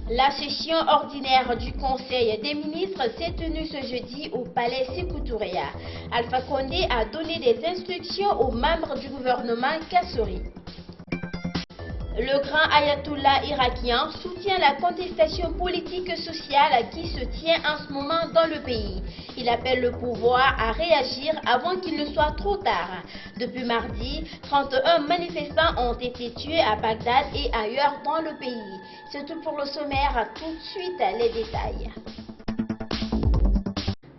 La session ordinaire du Conseil des ministres s'est tenue ce jeudi au palais Sékou Touré. Alpha Condé a donné des instructions aux membres du gouvernement Kassori. Le grand ayatollah irakien soutient la contestation politique et sociale qui se tient en ce moment dans le pays. Il appelle le pouvoir à réagir avant qu'il ne soit trop tard. Depuis mardi, 31 manifestants ont été tués à Bagdad et ailleurs dans le pays. C'est tout pour le sommaire, tout de suite les détails.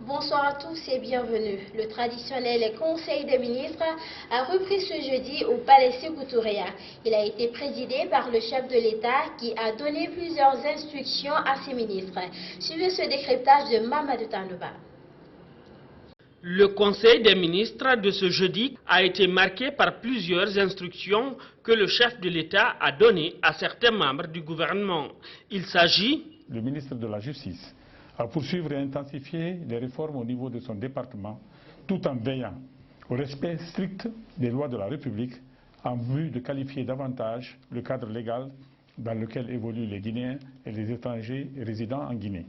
Bonsoir à tous et bienvenue. Le traditionnel Conseil des ministres a repris ce jeudi au palais Sékou Touré. Il a été présidé par le chef de l'État qui a donné plusieurs instructions à ses ministres. Suivez ce décryptage de Mamadou Tanouba. Le Conseil des ministres de ce jeudi a été marqué par plusieurs instructions que le chef de l'État a données à certains membres du gouvernement. Il s'agit du ministre de la Justice à poursuivre et intensifier les réformes au niveau de son département, tout en veillant au respect strict des lois de la République en vue de qualifier davantage le cadre légal dans lequel évoluent les Guinéens et les étrangers résidant en Guinée.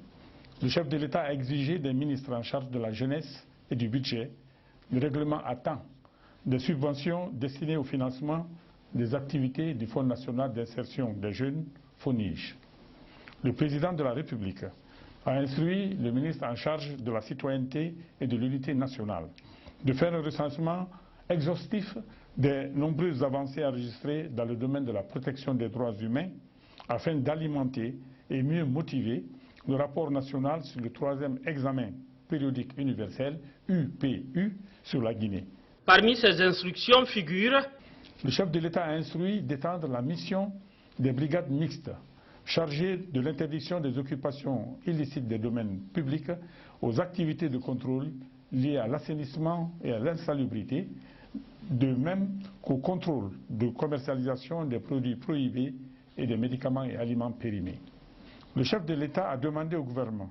Le chef de l'État a exigé des ministres en charge de la jeunesse et du budget le règlement à temps des subventions destinées au financement des activités du Fonds national d'insertion des jeunes, FONIGE. Le président de la République a instruit le ministre en charge de la citoyenneté et de l'unité nationale de faire un recensement exhaustif des nombreuses avancées enregistrées dans le domaine de la protection des droits humains afin d'alimenter et mieux motiver le rapport national sur le 3e examen périodique universel UPU sur la Guinée. Parmi ces instructions figurent le chef de l'État a instruit d'étendre la mission des brigades mixtes chargées de l'interdiction des occupations illicites des domaines publics aux activités de contrôle liées à l'assainissement et à l'insalubrité, de même qu'au contrôle de commercialisation des produits prohibés et des médicaments et aliments périmés. Le chef de l'État a demandé au gouvernement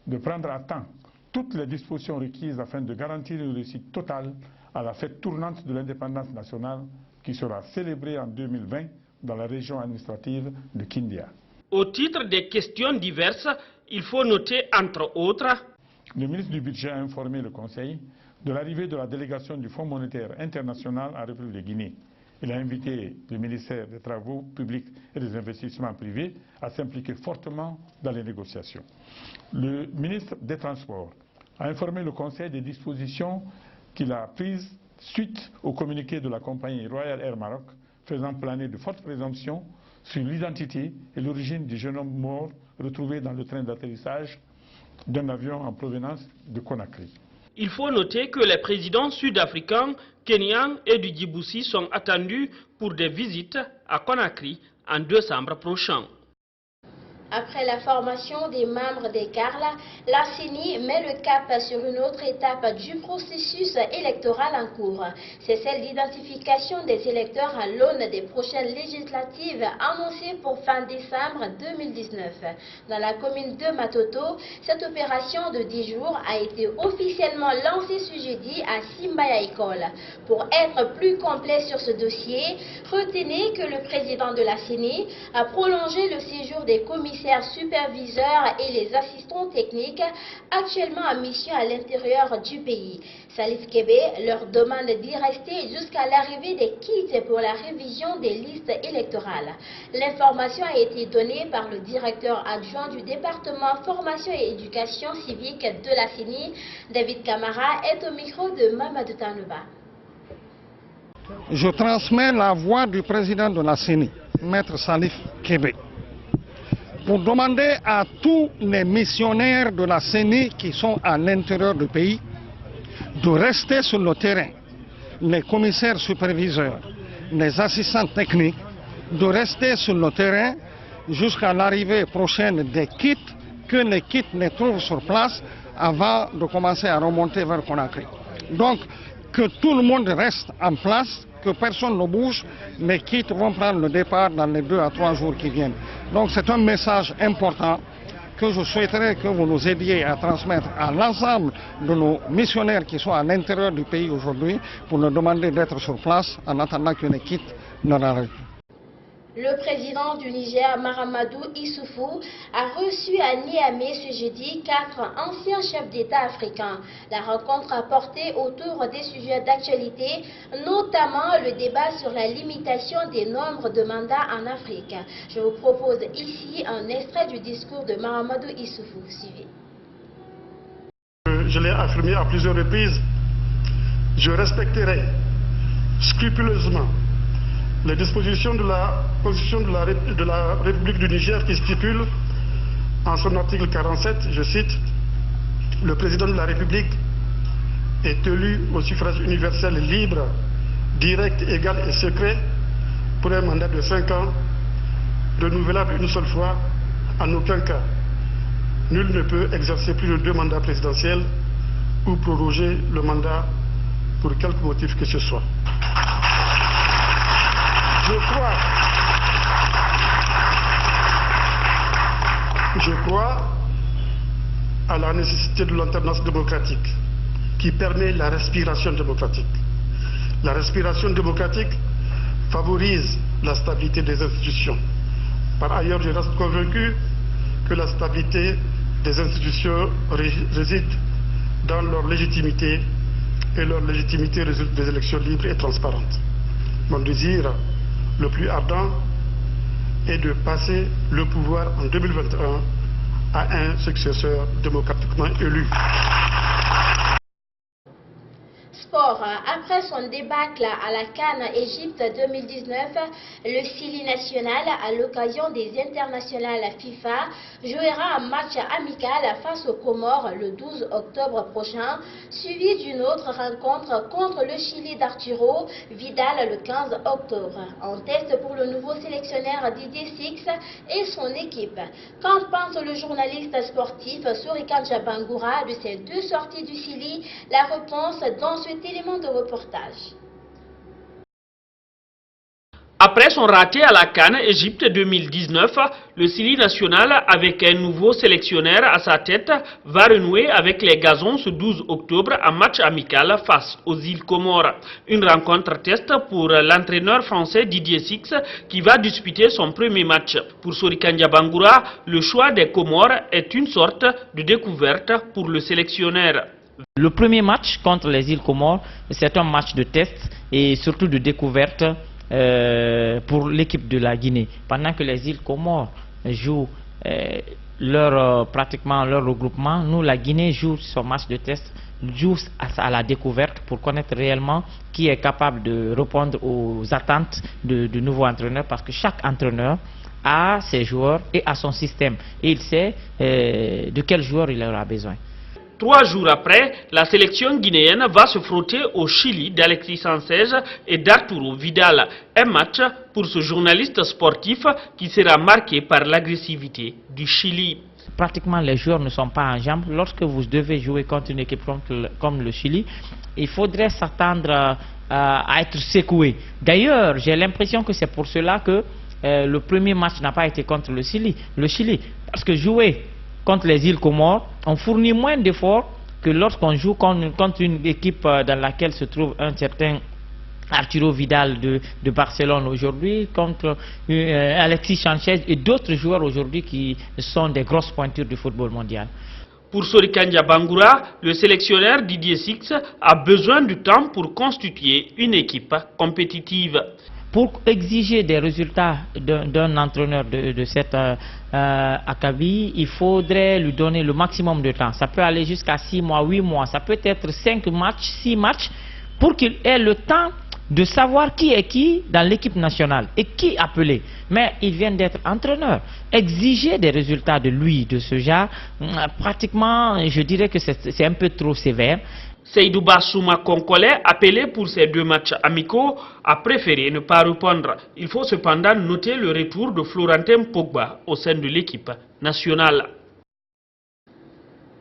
de prendre à temps toutes les dispositions requises afin de garantir une réussite totale à la fête tournante de l'indépendance nationale qui sera célébrée en 2020 dans la région administrative de Kindia. Au titre des questions diverses, il faut noter entre autres le ministre du Budget a informé le Conseil de l'arrivée de la délégation du Fonds monétaire international en République de Guinée. Il a invité le ministère des Travaux publics et des investissements privés à s'impliquer fortement dans les négociations. Le ministre des Transports a informé le Conseil des dispositions qu'il a prises suite au communiqué de la compagnie Royal Air Maroc faisant planer de fortes présomptions sur l'identité et l'origine du jeune homme mort retrouvé dans le train d'atterrissage d'un avion en provenance de Conakry. Il faut noter que les présidents sud-africains, kenyans et du Djibouti sont attendus pour des visites à Conakry en décembre prochain. Après la formation des membres des CARL, la CENI met le cap sur une autre étape du processus électoral en cours. C'est celle d'identification des électeurs à l'aune des prochaines législatives annoncées pour fin décembre 2019. Dans la commune de Matoto, cette opération de 10 jours a été officiellement lancée ce jeudi à Simbaya École. Pour être plus complet sur ce dossier, retenez que le président de la CENI a prolongé le séjour des commissaires superviseurs et les assistants techniques actuellement en mission à l'intérieur du pays. Salif Kébé leur demande d'y rester jusqu'à l'arrivée des kits pour la révision des listes électorales. L'information a été donnée par le directeur adjoint du département formation et éducation civique de la CENI. David Camara est au micro de Mamadou Tanouba. Je transmets la voix du président de la CENI, Maître Salif Kébé, pour demander à tous les missionnaires de la CENI qui sont à l'intérieur du pays de rester sur le terrain, les commissaires superviseurs, les assistants techniques, de rester sur le terrain jusqu'à l'arrivée prochaine des kits, que les kits les trouvent sur place avant de commencer à remonter vers Conakry. Donc, que tout le monde reste en place, que personne ne bouge, les kits vont prendre le départ dans les 2 à 3 jours qui viennent. Donc c'est un message important que je souhaiterais que vous nous aidiez à transmettre à l'ensemble de nos missionnaires qui sont à l'intérieur du pays aujourd'hui pour leur demander d'être sur place en attendant que les kits ne arrivent. Le président du Niger, Mahamadou Issoufou, a reçu à Niamey ce jeudi 4 anciens chefs d'État africains. La rencontre a porté autour des sujets d'actualité, notamment le débat sur la limitation des nombres de mandats en Afrique. Je vous propose ici un extrait du discours de Mahamadou Issoufou. Suivez. Je l'ai affirmé à plusieurs reprises, je respecterai scrupuleusement les dispositions de la Constitution de la République du Niger qui stipule en son article 47, je cite, « Le président de la République est élu au suffrage universel libre, direct, égal et secret pour un mandat de 5 ans, renouvelable une seule fois, en aucun cas. Nul ne peut exercer plus de 2 mandats présidentiels ou proroger le mandat pour quelque motif que ce soit. » Je crois à la nécessité de l'alternance démocratique qui permet la respiration démocratique. La respiration démocratique favorise la stabilité des institutions. Par ailleurs, je reste convaincu que la stabilité des institutions réside dans leur légitimité et leur légitimité résulte des élections libres et transparentes. Mon désir le plus ardent est de passer le pouvoir en 2021 à un successeur démocratiquement élu. Sport. Après son débâcle à la CAN Égypte 2019, le Sili national, à l'occasion des internationales FIFA, jouera un match amical face aux Comores le 12 octobre prochain, suivi d'une autre rencontre contre le Chili d'Arturo Vidal le 15 octobre. En test pour le nouveau sélectionneur Didier Six et son équipe. Qu'en pense le journaliste sportif Sorikancha Bangoura de ces 2 sorties du Sili? La réponse dans cet élément de reportage. Après son raté à la CAN Égypte 2019, le Sili national, avec un nouveau sélectionneur à sa tête, va renouer avec les Gazons ce 12 octobre en match amical face aux îles Comores. Une rencontre test pour l'entraîneur français Didier Six qui va disputer son premier match. Pour Sorikancha Bangoura, le choix des Comores est une sorte de découverte pour le sélectionneur. Le premier match contre les îles Comores, c'est un match de test et surtout de découverte pour l'équipe de la Guinée. Pendant que les îles Comores jouent pratiquement leur regroupement, nous, la Guinée, joue son match de test, joue à la découverte pour connaître réellement qui est capable de répondre aux attentes du nouveau entraîneur, parce que chaque entraîneur a ses joueurs et a son système et il sait de quel joueur il aura besoin. 3 jours après, la sélection guinéenne va se frotter au Chili d'Alexis Sanchez et d'Arturo Vidal. Un match pour ce journaliste sportif qui sera marqué par l'agressivité du Chili. Pratiquement les joueurs ne sont pas en jambes. Lorsque vous devez jouer contre une équipe comme le Chili, il faudrait s'attendre à être secoué. D'ailleurs, j'ai l'impression que c'est pour cela que le premier match n'a pas été contre le Chili. Parce que jouer contre les îles Comores, on fournit moins d'efforts que lorsqu'on joue contre une équipe dans laquelle se trouve un certain Arturo Vidal de Barcelone aujourd'hui, contre Alexis Sanchez et d'autres joueurs aujourd'hui qui sont des grosses pointures du football mondial. Pour Sorikancha Bangoura, le sélectionneur Didier Six a besoin du temps pour constituer une équipe compétitive. Pour exiger des résultats d'un entraîneur de cette acabit, il faudrait lui donner le maximum de temps. Ça peut aller jusqu'à 6 mois, 8 mois, ça peut être 5 matchs, 6 matchs, pour qu'il ait le temps de savoir qui est qui dans l'équipe nationale et qui appeler. Mais il vient d'être entraîneur. Exiger des résultats de lui, de ce genre, pratiquement, je dirais que c'est un peu trop sévère. Seydou Bassouma Konkole, appelé pour ces 2 matchs amicaux, a préféré ne pas répondre. Il faut cependant noter le retour de Florentin Pogba au sein de l'équipe nationale.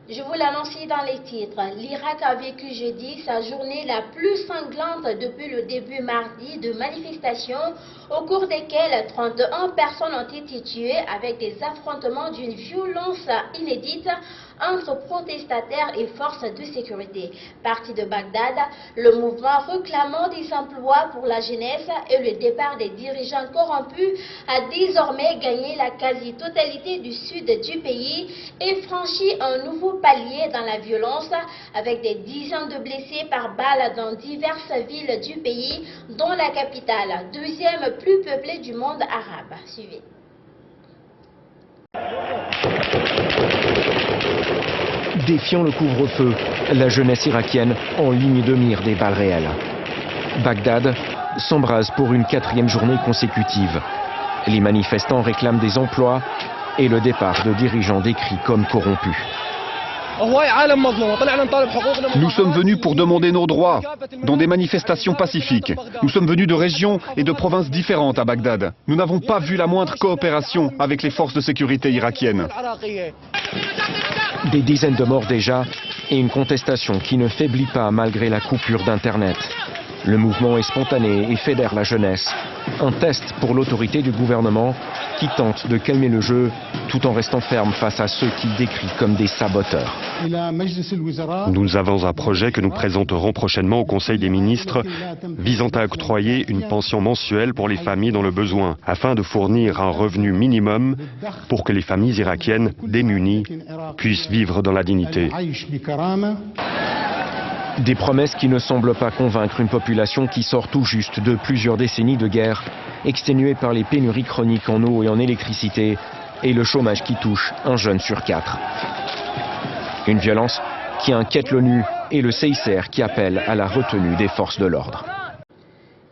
Je vous l'annonçais dans les titres. L'Irak a vécu jeudi sa journée la plus sanglante depuis le début mardi de manifestations au cours desquelles 31 personnes ont été tuées avec des affrontements d'une violence inédite entre protestataires et forces de sécurité. Parti de Bagdad, le mouvement réclamant des emplois pour la jeunesse et le départ des dirigeants corrompus a désormais gagné la quasi-totalité du sud du pays et franchi un nouveau palier dans la violence avec des dizaines de blessés par balle dans diverses villes du pays, dont la capitale, deuxième plus peuplée du monde arabe. Suivez. Défiant le couvre-feu, la jeunesse irakienne en ligne de mire des balles réelles. Bagdad s'embrase pour une 4e journée consécutive. Les manifestants réclament des emplois et le départ de dirigeants décrits comme corrompus. Nous sommes venus pour demander nos droits, dans des manifestations pacifiques. Nous sommes venus de régions et de provinces différentes à Bagdad. Nous n'avons pas vu la moindre coopération avec les forces de sécurité irakiennes. Des dizaines de morts déjà et une contestation qui ne faiblit pas malgré la coupure d'Internet. Le mouvement est spontané et fédère la jeunesse. Un test pour l'autorité du gouvernement qui tente de calmer le jeu tout en restant ferme face à ceux qu'il décrit comme des saboteurs. Nous avons un projet que nous présenterons prochainement au Conseil des ministres visant à octroyer une pension mensuelle pour les familles dans le besoin afin de fournir un revenu minimum pour que les familles irakiennes démunies puissent vivre dans la dignité. Des promesses qui ne semblent pas convaincre une population qui sort tout juste de plusieurs décennies de guerre, exténuée par les pénuries chroniques en eau et en électricité, et le chômage qui touche un jeune sur 4. Une violence qui inquiète l'ONU et le CICR qui appelle à la retenue des forces de l'ordre.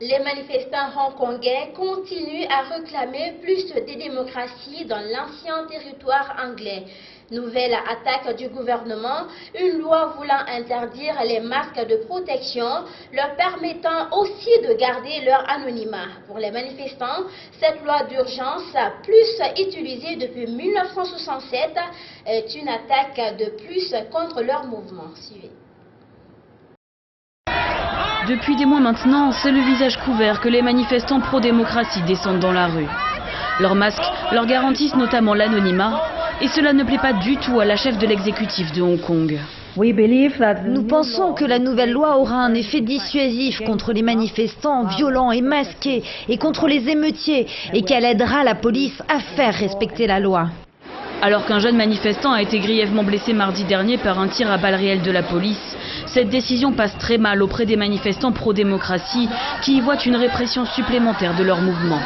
Les manifestants hongkongais continuent à réclamer plus de démocratie dans l'ancien territoire anglais. Nouvelle attaque du gouvernement, une loi voulant interdire les masques de protection, leur permettant aussi de garder leur anonymat. Pour les manifestants, cette loi d'urgence, plus utilisée depuis 1967, est une attaque de plus contre leur mouvement. Suivez. Depuis des mois maintenant, c'est le visage couvert que les manifestants pro-démocratie descendent dans la rue. Leurs masques leur garantissent notamment l'anonymat, et cela ne plaît pas du tout à la chef de l'exécutif de Hong Kong. Nous pensons que la nouvelle loi aura un effet dissuasif contre les manifestants violents et masqués et contre les émeutiers, et qu'elle aidera la police à faire respecter la loi. Alors qu'un jeune manifestant a été grièvement blessé mardi dernier par un tir à balles réelles de la police, cette décision passe très mal auprès des manifestants pro-démocratie qui y voient une répression supplémentaire de leur mouvement.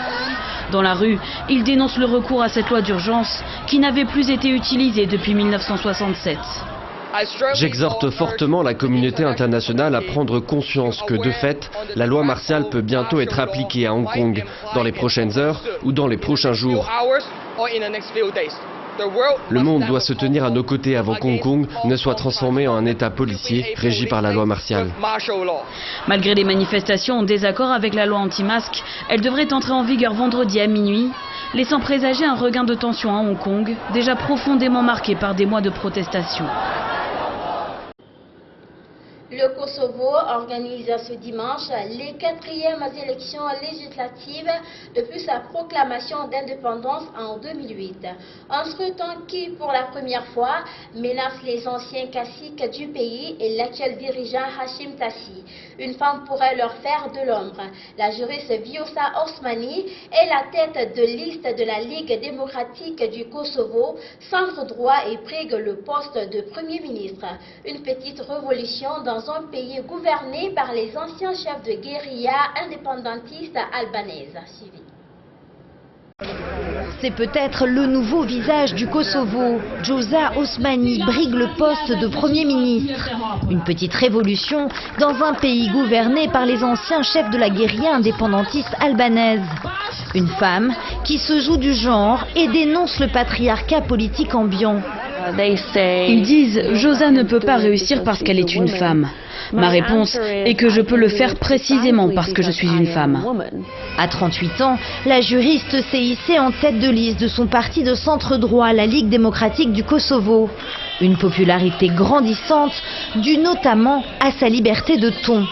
Dans la rue, ils dénoncent le recours à cette loi d'urgence qui n'avait plus été utilisée depuis 1967. J'exhorte fortement la communauté internationale à prendre conscience que, de fait, la loi martiale peut bientôt être appliquée à Hong Kong dans les prochaines heures ou dans les prochains jours. Le monde doit se tenir à nos côtés avant qu'Hong Kong ne soit transformé en un État policier régi par la loi martiale. Malgré les manifestations en désaccord avec la loi anti-masque, elle devrait entrer en vigueur vendredi à minuit, laissant présager un regain de tension à Hong Kong, déjà profondément marqué par des mois de protestation. Le Kosovo organise ce dimanche les 4e élections législatives depuis sa proclamation d'indépendance en 2008. Un scrutin qui, pour la première fois, menace les anciens caciques du pays et l'actuel dirigeant Hashim Thaçi. Une femme pourrait leur faire de l'ombre. La juriste Vjosa Osmani est la tête de liste de la Ligue démocratique du Kosovo, centre droit et brigue le poste de Premier ministre. Une petite révolution dans un pays gouverné par les anciens chefs de guérilla indépendantistes albanaises. Suivi. C'est peut-être le nouveau visage du Kosovo. Vjosa Osmani brigue le poste de Premier ministre. Une petite révolution dans un pays gouverné par les anciens chefs de la guérilla indépendantiste albanaise. Une femme qui se joue du genre et dénonce le patriarcat politique ambiant. Ils disent « Vjosa ne peut pas réussir parce qu'elle est une femme ». Ma réponse est que je peux le faire précisément parce que je suis une femme. À 38 ans, la juriste s'est hissée en tête de liste de son parti de centre droit, la Ligue démocratique du Kosovo. Une popularité grandissante due notamment à sa liberté de ton.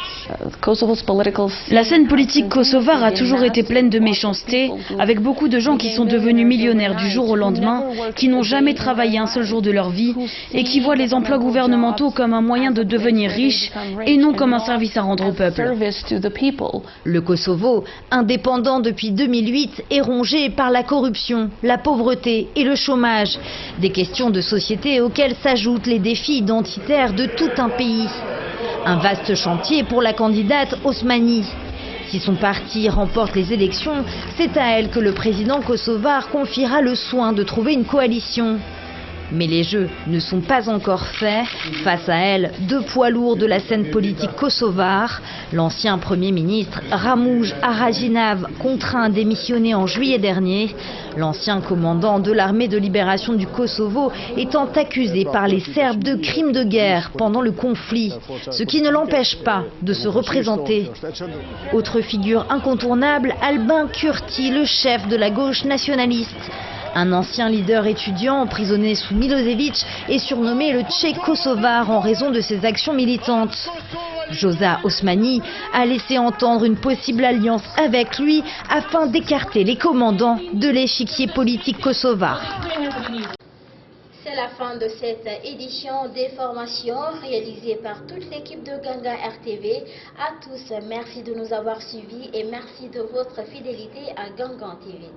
La scène politique kosovare a toujours été pleine de méchanceté, avec beaucoup de gens qui sont devenus millionnaires du jour au lendemain, qui n'ont jamais travaillé un seul jour de leur vie et qui voient les emplois gouvernementaux comme un moyen de devenir riche et non comme un service à rendre au peuple. Le Kosovo, indépendant depuis 2008, est rongé par la corruption, la pauvreté et le chômage. Des questions de société auxquelles s'ajoutent les défis identitaires de tout un pays. Un vaste chantier pour la candidate Osmani. Si son parti remporte les élections, c'est à elle que le président kosovar confiera le soin de trouver une coalition. Mais les jeux ne sont pas encore faits. Face à elle, deux poids lourds de la scène politique kosovare. L'ancien Premier ministre Ramush Haradinaj, contraint à démissionner en juillet dernier. L'ancien commandant de l'armée de libération du Kosovo étant accusé par les Serbes de crimes de guerre pendant le conflit, ce qui ne l'empêche pas de se représenter. Autre figure incontournable, Albin Kurti, le chef de la gauche nationaliste. Un ancien leader étudiant emprisonné sous Milosevic est surnommé le Tchèque kosovar en raison de ses actions militantes. Vjosa Osmani a laissé entendre une possible alliance avec lui afin d'écarter les commandants de l'échiquier politique kosovar. C'est la fin de cette édition d'information réalisée par toute l'équipe de Gangan RTV. À tous, merci de nous avoir suivis et merci de votre fidélité à Gangan TV.